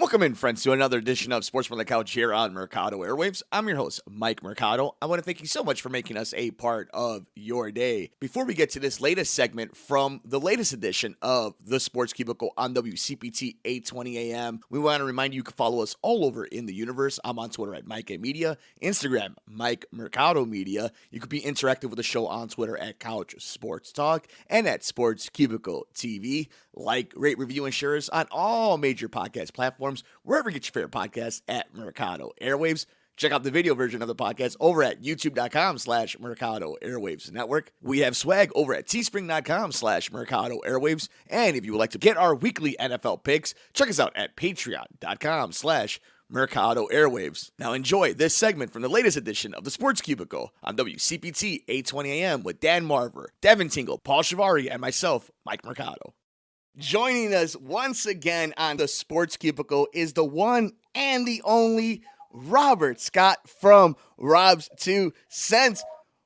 Welcome in, friends, to another edition of Sports from the Couch here on Mercado Airwaves. I'm your host, Mike Mercado. I want to thank you so much for making us a part of your day. Before we get to this latest segment from the latest edition of the Sports Cubicle on WCPT 820 AM, we want to remind you can follow us all over in the universe. I'm on Twitter at Mike A Media, Instagram, Mike Mercado Media. You could be interactive with the show on Twitter at Couch Sports Talk and at Sports Cubicle TV. Like, rate, review, and share us on all major podcast platforms, wherever you get your favorite podcasts at Mercado Airwaves. Check out the video version of the podcast over at youtube.com/Mercado Airwaves Network. We have swag over at teespring.com/Mercado Airwaves. And if you would like to get our weekly NFL picks, check us out at patreon.com/Mercado Airwaves. Now enjoy this segment from the latest edition of the Sports Cubicle on WCPT 820 AM with Dan Marver, Devin Tingle, Paul Chivari, and myself, Mike Mercado. Joining us once again on the Sports Cubicle is the one and the only Robert Scott from Rob's 2 Cents.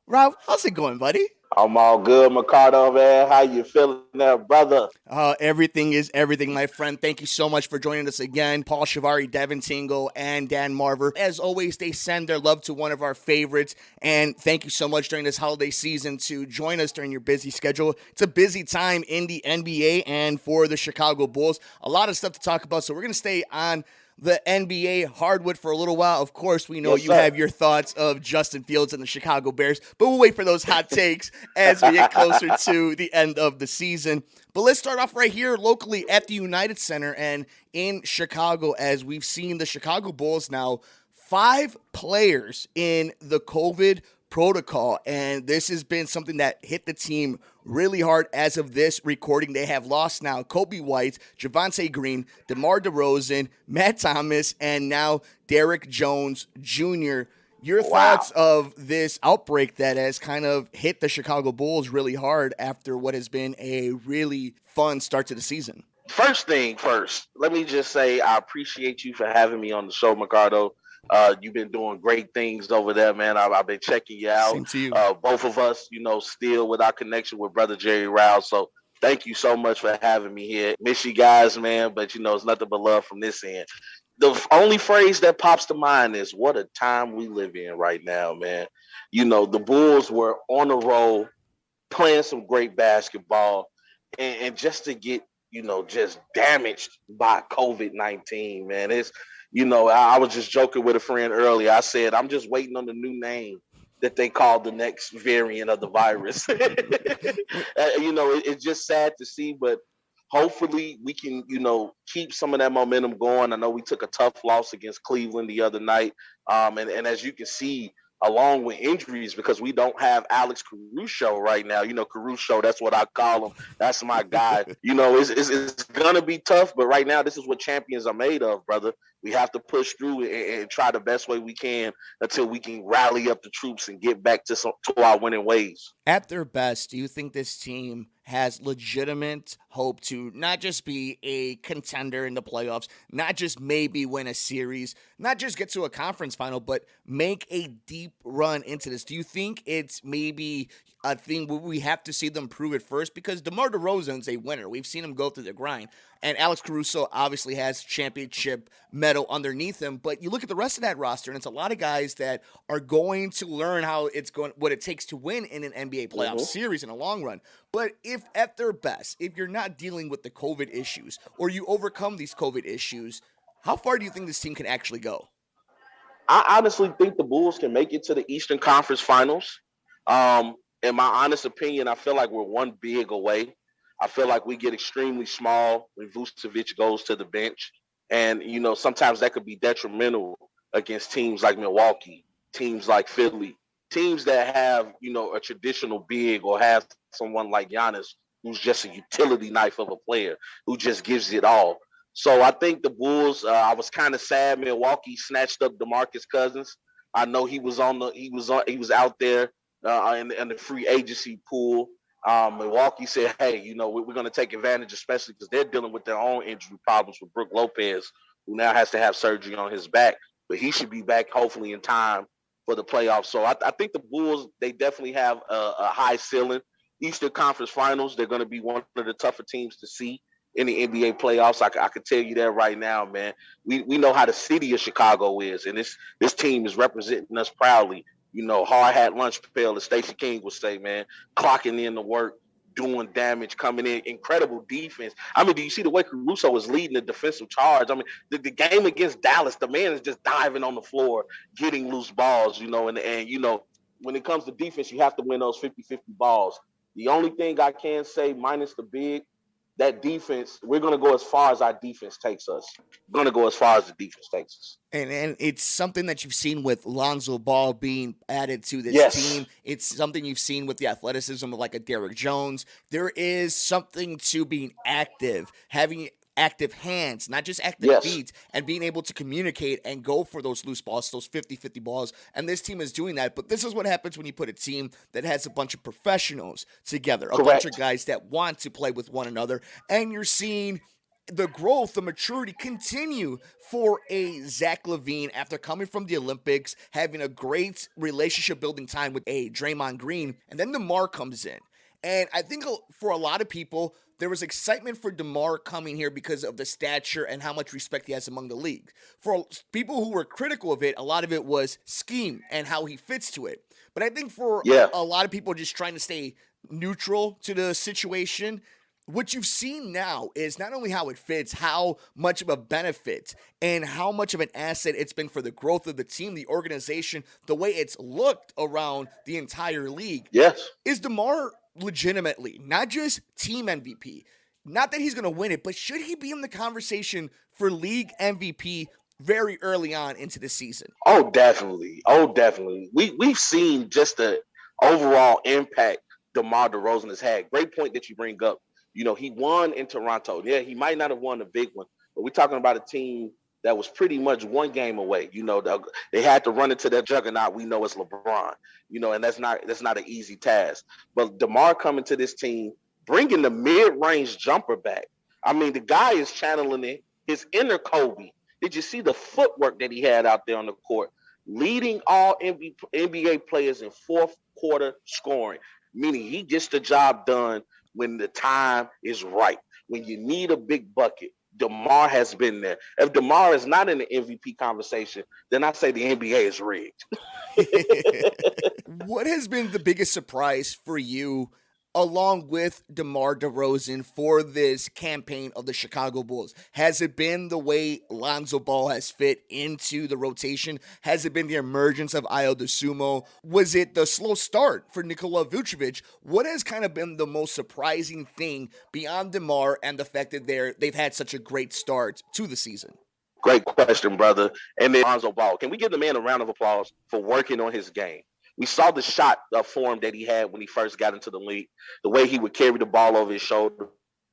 Rob, how's it going, buddy? I'm all good, Mercado, man. How you feeling there, brother? Everything is everything, my friend. Thank you so much for joining us again. Paul Chivari, Devin Tingle, and Dan Marver. As always, they send their love to one of our favorites. And thank you so much during this holiday season to join us during your busy schedule. It's a busy time in the NBA and for the Chicago Bulls. A lot of stuff to talk about, so we're going to stay on the NBA hardwood for a little while. Of course, we know you have your thoughts of Justin Fields and the Chicago Bears, but we'll wait for those hot takes as we get closer to the end of the season. But let's start off right here locally at the United Center and in Chicago, as we've seen the Chicago Bulls now 5 players in the COVID protocol, and this has been something that hit the team really hard. As of this recording, they have lost now Kobe White, Javonte Green, DeMar DeRozan, Matt Thomas, and now Derrick Jones Jr. Your thoughts of this outbreak that has kind of hit the Chicago Bulls really hard after what has been a really fun start to the season? First thing first, let me just say I appreciate you for having me on the show, Mercado. You've been doing great things over there, man. I've been checking you out. Same to you. Both of us, still with our connection with Brother Jerry Rouse. So thank you so much for having me here. Miss you guys, man. But, it's nothing but love from this end. The only phrase that pops to mind is what a time we live in right now, man. The Bulls were on the roll, playing some great basketball, and just to get, just damaged by COVID-19, man. It's, I was just joking with a friend earlier. I said, I'm just waiting on the new name that they call the next variant of the virus. It's just sad to see, but hopefully we can, keep some of that momentum going. I know we took a tough loss against Cleveland the other night. And as you can see, along with injuries, because we don't have Alex Caruso right now. Caruso, that's what I call him. That's my guy. It's going to be tough, but right now this is what champions are made of, brother. We have to push through and try the best way we can until we can rally up the troops and get back to our winning ways. At their best, do you think this team has legitimate hope to not just be a contender in the playoffs, not just maybe win a series, not just get to a conference final, but make a deep run into this? Do you think it's maybe a thing where we have to see them prove it first? Because DeMar DeRozan's a winner. We've seen him go through the grind. And Alex Caruso obviously has championship medal underneath him. But you look at the rest of that roster, and it's a lot of guys that are going to learn what it takes to win in an NBA playoff series in the long run. But if at their best, if you're not dealing with the COVID issues or you overcome these COVID issues, how far do you think this team can actually go? I honestly think the Bulls can make it to the Eastern Conference Finals. In my honest opinion, I feel like we're one big away. I feel like we get extremely small when Vucevic goes to the bench. And, sometimes that could be detrimental against teams like Milwaukee, teams like Philly, teams that have, a traditional big or have someone like Giannis who's just a utility knife of a player who just gives it all. So I think the Bulls, I was kind of sad Milwaukee snatched up DeMarcus Cousins. I know he was out there in the free agency pool. Milwaukee said, hey, we're going to take advantage, especially because they're dealing with their own injury problems with Brook Lopez, who now has to have surgery on his back. But he should be back hopefully in time for the playoffs. So I think the Bulls, they definitely have a high ceiling. Eastern Conference Finals, they're going to be one of the tougher teams to see. in the NBA playoffs. I could tell you that right now, man. We know how the city of Chicago is, and this team is representing us proudly. You know, hard hat lunch pail, as Stacey King would say, man, clocking in the work, doing damage, coming in, incredible defense. I mean, do you see the way Caruso was leading the defensive charge? I mean, the game against Dallas, the man is just diving on the floor, getting loose balls, you know, and you know, when it comes to defense, you have to win those 50-50 balls. The only thing I can say, minus the big, that defense, we're going to go as far as our defense takes us. We're going to go as far as the defense takes us. And it's something that you've seen with Lonzo Ball being added to this team. It's something you've seen with the athleticism of like a Derrick Jones. There is something to being active, having active hands, not just active feet, and being able to communicate and go for those loose balls, those 50-50 balls. And this team is doing that. But this is what happens when you put a team that has a bunch of professionals together, a bunch of guys that want to play with one another. And you're seeing the growth, the maturity continue for a Zach LaVine after coming from the Olympics, having a great relationship building time with a Draymond Green. And then DeMar comes in. And I think for a lot of people, there was excitement for DeMar coming here because of the stature and how much respect he has among the league. For people who were critical of it, a lot of it was scheme and how he fits to it. But I think for a lot of people just trying to stay neutral to the situation, what you've seen now is not only how it fits, how much of a benefit and how much of an asset it's been for the growth of the team, the organization, the way it's looked around the entire league. Yes. Is DeMar legitimately not just team MVP? Not that he's going to win it, but should he be in the conversation for league MVP very early on into the season? Oh, definitely. We've seen just the overall impact DeMar DeRozan has had. Great point that you bring up. You know, he won in Toronto. Yeah, he might not have won the big one, but we're talking about a team that was pretty much one game away. You know, they had to run into that juggernaut we know as LeBron. You know, and that's not an easy task. But DeMar coming to this team, bringing the mid-range jumper back. I mean, the guy is channeling his inner Kobe. Did you see the footwork that he had out there on the court? Leading all NBA players in fourth quarter scoring, meaning he gets the job done when the time is right, when you need a big bucket. DeMar has been there. If DeMar is not in the MVP conversation, then I say the NBA is rigged. What has been the biggest surprise for you along with DeMar DeRozan for this campaign of the Chicago Bulls? Has it been the way Lonzo Ball has fit into the rotation? Has it been the emergence of Ayo Dosunmu? Was it the slow start for Nikola Vucevic? What has kind of been the most surprising thing beyond DeMar and the fact that they've had such a great start to the season? Great question, brother. And then Lonzo Ball. Can we give the man a round of applause for working on his game? We saw the shot form that he had when he first got into the league, the way he would carry the ball over his shoulder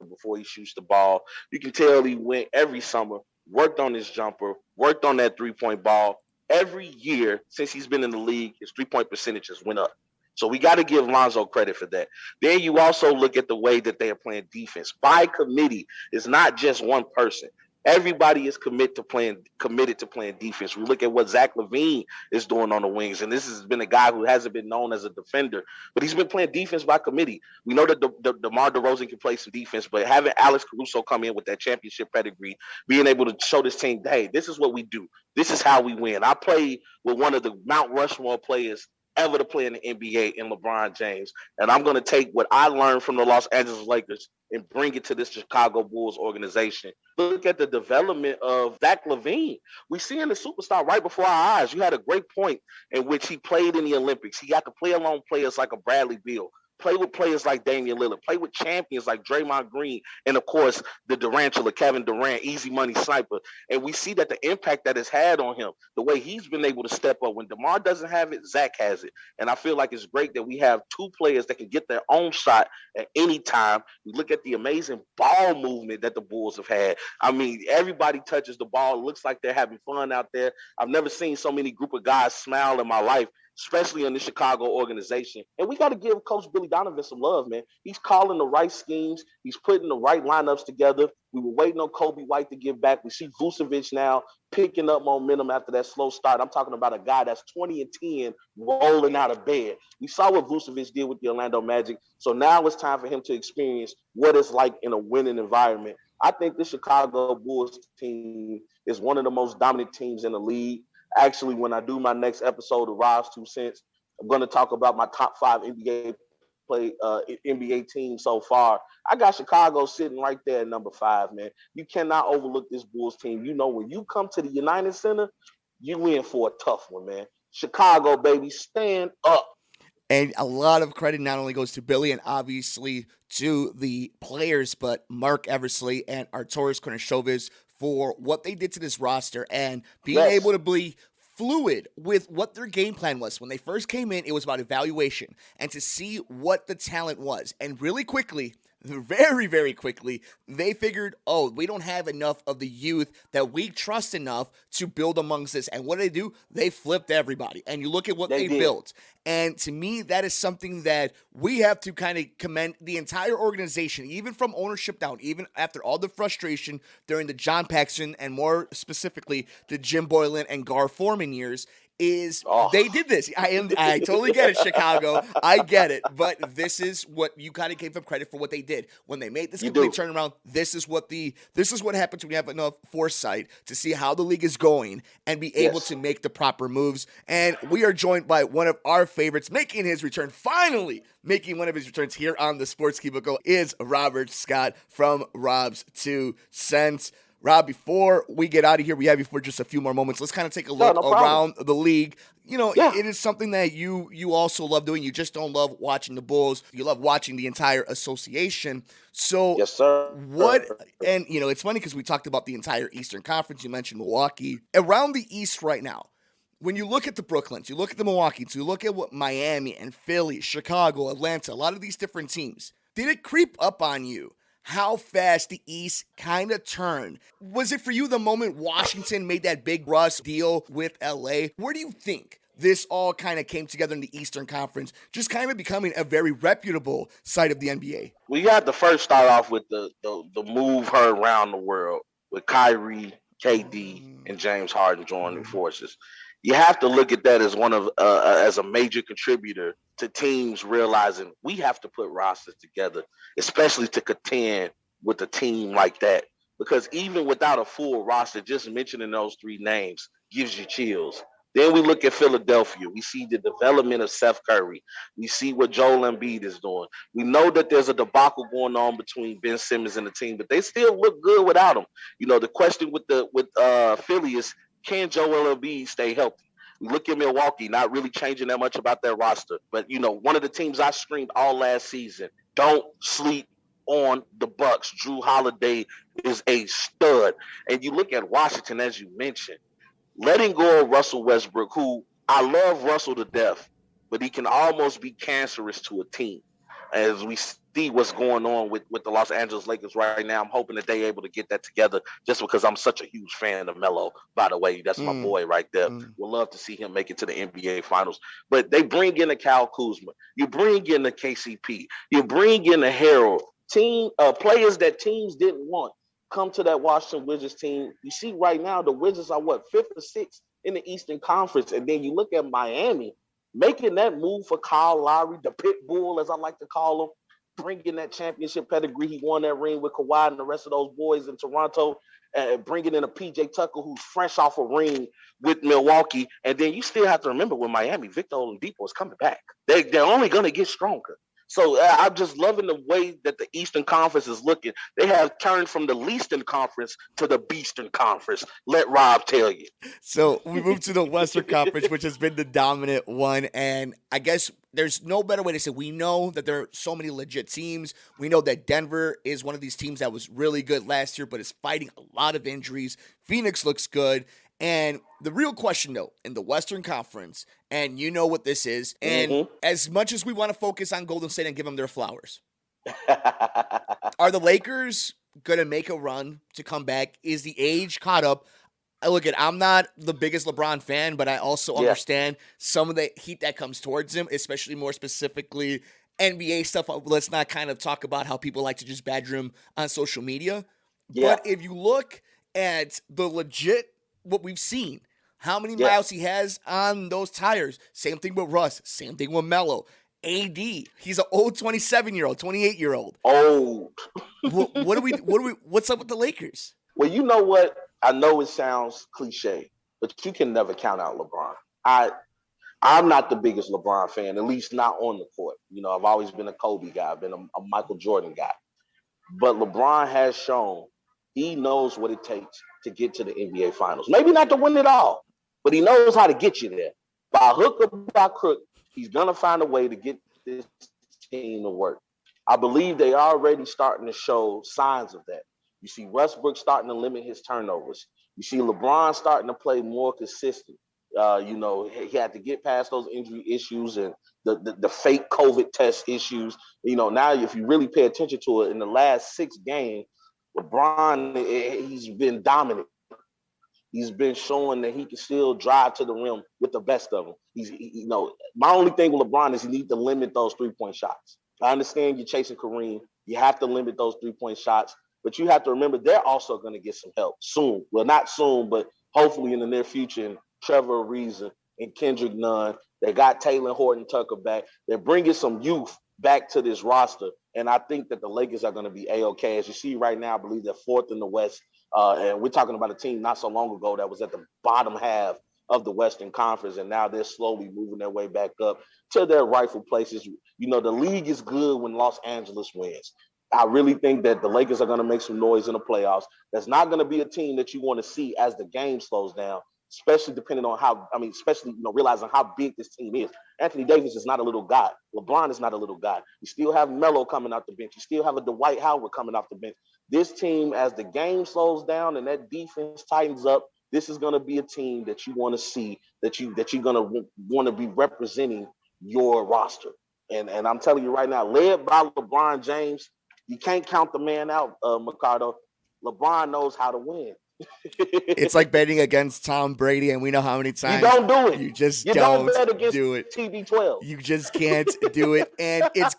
before he shoots the ball. You can tell he went every summer, worked on his jumper, worked on that three-point ball. Every year since he's been in the league, his three-point percentages went up. So we got to give Lonzo credit for that. Then you also look at the way that they are playing defense. By committee, it's not just one person. Everybody is committed to playing defense. We look at what Zach LaVine is doing on the wings, and this has been a guy who hasn't been known as a defender, but he's been playing defense by committee. We know that DeMar DeRozan can play some defense, but having Alex Caruso come in with that championship pedigree, being able to show this team, hey, this is what we do. This is how we win. I played with one of the Mount Rushmore players ever to play in the NBA in LeBron James. And I'm going to take what I learned from the Los Angeles Lakers and bring it to this Chicago Bulls organization. Look at the development of Zach LaVine. We see him a superstar right before our eyes. You had a great point in which he played in the Olympics. He got to play along players like a Bradley Beal, play with players like Damian Lillard, play with champions like Draymond Green, and of course, the Durantula, Kevin Durant, easy money sniper. And we see that the impact that it's had on him, the way he's been able to step up. When DeMar doesn't have it, Zach has it. And I feel like it's great that we have two players that can get their own shot at any time. We look at the amazing ball movement that the Bulls have had. I mean, everybody touches the ball. It looks like they're having fun out there. I've never seen so many group of guys smile in my life, especially in the Chicago organization. And we got to give Coach Billy Donavon some love, man. He's calling the right schemes. He's putting the right lineups together. We were waiting on Kobe White to get back. We see Vucevic now picking up momentum after that slow start. I'm talking about a guy that's 20-10 rolling out of bed. We saw what Vucevic did with the Orlando Magic. So now it's time for him to experience what it's like in a winning environment. I think the Chicago Bulls team is one of the most dominant teams in the league. Actually, when I do my next episode of Rise 2 Cents, I'm going to talk about my top 5 NBA teams so far. I got Chicago sitting right there at number 5, man. You cannot overlook this Bulls team. You know, when you come to the United Center, you in for a tough one, man. Chicago, baby, stand up. And a lot of credit not only goes to Billy and obviously to the players, but Mark Eversley and Arturas Karnisovas for what they did to this roster and being Yes. able to be fluid with what their game plan was. When they first came in, it was about evaluation and to see what the talent was. And really quickly, very, very quickly, they figured, oh, we don't have enough of the youth that we trust enough to build amongst this. And what did they do? They flipped everybody. And you look at what they built. And to me, that is something that we have to kind of commend the entire organization, even from ownership down, even after all the frustration during the John Paxson and more specifically the Jim Boylan and Gar Forman years. They did this. I totally get it, Chicago. I get it. But this is what you kind of gave them credit for what they did. When they made this complete turnaround, this is what happens when you have enough foresight to see how the league is going and be able to make the proper moves. And we are joined by one of our favorites making his return, finally making one of his returns here on the Sports Cubicle is Robert Scott from Rob's 2 Cents. Rob, before we get out of here, we have you for just a few more moments. Let's kind of take a look around the league. You know, it is something that you also love doing. You just don't love watching the Bulls. You love watching the entire association. So, yes, sir. And, you know, it's funny because we talked about the entire Eastern Conference. You mentioned Milwaukee. Around the East right now, when you look at the Brooklyns, you look at the Milwaukees, you look at what Miami and Philly, Chicago, Atlanta, a lot of these different teams, did it creep up on you how fast the East kind of turned? Was it for you the moment Washington made that big Russ deal with LA? Where do you think this all kind of came together in the Eastern Conference, just kind of becoming a very reputable side of the NBA? We got to first start off with the move heard around the world with Kyrie, KD, and James Harden joining forces. You have to look at that as one of as a major contributor to teams realizing we have to put rosters together, especially to contend with a team like that. Because even without a full roster, just mentioning those 3 names gives you chills. Then we look at Philadelphia. We see the development of Seth Curry. We see what Joel Embiid is doing. We know that there's a debacle going on between Ben Simmons and the team, but they still look good without him. You know, the question with Philly is, can Joel Embiid stay healthy? We look at Milwaukee, not really changing that much about their roster. But, you know, one of the teams I screamed all last season, don't sleep on the Bucks. Drew Holiday is a stud. And you look at Washington, as you mentioned, letting go of Russell Westbrook, who I love Russell to death, but he can almost be cancerous to a team. As we see what's going on with the Los Angeles Lakers right now, I'm hoping that they're able to get that together just because I'm such a huge fan of Melo, by the way. That's my boy right there. We'll love to see him make it to the NBA Finals. But they bring in a Kyle Kuzma. You bring in the KCP. You bring in a Harold. Players that teams didn't want come to that Washington Wizards team. You see right now the Wizards are 5th or 6th in the Eastern Conference. And then you look at Miami, making that move for Kyle Lowry, the pit bull, as I like to call him, bringing that championship pedigree. He won that ring with Kawhi and the rest of those boys in Toronto, bringing in a PJ Tucker who's fresh off a ring with Milwaukee. And then you still have to remember with Miami, Victor Oladipo is coming back. They're only going to get stronger. So I'm just loving the way that the Eastern Conference is looking. They have turned from the Leastern Conference to the Beastern Conference. Let Rob tell you. So we moved to the Western Conference, which has been the dominant one. And I guess there's no better way to say we know that there are so many legit teams. We know that Denver is one of these teams that was really good last year, but is fighting a lot of injuries. Phoenix looks good. And the real question, though, in the Western Conference, and you know what this is, and as much as we want to focus on Golden State and give them their flowers, are the Lakers going to make a run to come back? Is the age caught up? I'm not the biggest LeBron fan, but I also understand some of the heat that comes towards him, especially more specifically NBA stuff. Let's not kind of talk about how people like to just badger him on social media. Yeah. But if you look at the legit what we've seen, how many miles he has on those tires. Same thing with Russ. Same thing with Melo. AD. He's an old 27-year-old, 28-year-old. Old. What's up with the Lakers? Well, you know what? I know it sounds cliche, but you can never count out LeBron. I'm not the biggest LeBron fan, at least not on the court. You know, I've always been a Kobe guy. I've been a Michael Jordan guy. But LeBron has shown he knows what it takes to get to the NBA Finals. Maybe not to win it all, but he knows how to get you there. By hook or by crook, he's going to find a way to get this team to work. I believe they are already starting to show signs of that. You see Westbrook starting to limit his turnovers. You see LeBron starting to play more consistent. He had to get past those injury issues and the fake COVID test issues. You know, now if you really pay attention to it, in the last 6 games, LeBron, he's been dominant. He's been showing that he can still drive to the rim with the best of them. My only thing with LeBron is you need to limit those 3-point shots. I understand you're chasing Kareem. You have to limit those 3-point shots, but you have to remember they're also going to get some help soon. Well, not soon, but hopefully in the near future. And Trevor Ariza and Kendrick Nunn. They got Taylor Horton Tucker back. They're bringing some youth back to this roster. And I think that the Lakers are going to be A-OK. As you see right now, I believe they're 4th in the West. And we're talking about a team not so long ago that was at the bottom half of the Western Conference, and now they're slowly moving their way back up to their rightful places. You know, the league is good when Los Angeles wins. I really think that the Lakers are going to make some noise in the playoffs. That's not going to be a team that you want to see as the game slows down, especially depending on realizing how big this team is. Anthony Davis is not a little guy. LeBron is not a little guy. You still have Melo coming off the bench. You still have a Dwight Howard coming off the bench. This team, as the game slows down and that defense tightens up, this is going to be a team that you want to see, that you're going to want to be representing your roster. And I'm telling you right now, led by LeBron James, you can't count the man out, Mercado. LeBron knows how to win. It's like betting against Tom Brady, and we know how many times you don't do it. You just you don't bet against do it. TB12. You just can't do it, and it's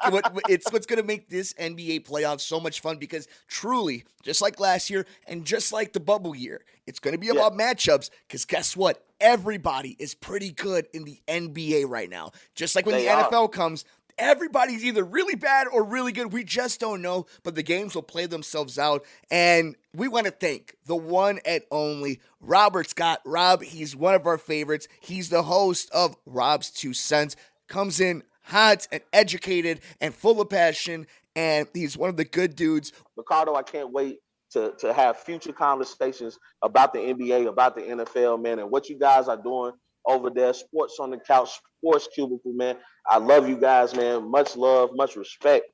what's going to make this NBA playoffs so much fun, because truly, just like last year and just like the bubble year, it's going to be about matchups. Because guess what? Everybody is pretty good in the NBA right now. Just like when the NFL comes. Everybody's either really bad or really good. We just don't know, but the games will play themselves out. And we want to thank the one and only Robert Scott. Rob, he's one of our favorites. He's the host of Rob's 2 Cents. Comes in hot and educated and full of passion, and he's one of the good dudes. Ricardo, I can't wait to have future conversations about the NBA, about the NFL, man, and what you guys are doing over there. Sports on the Couch, Sports Cubicle, man. I love you guys, man. Much love, much respect.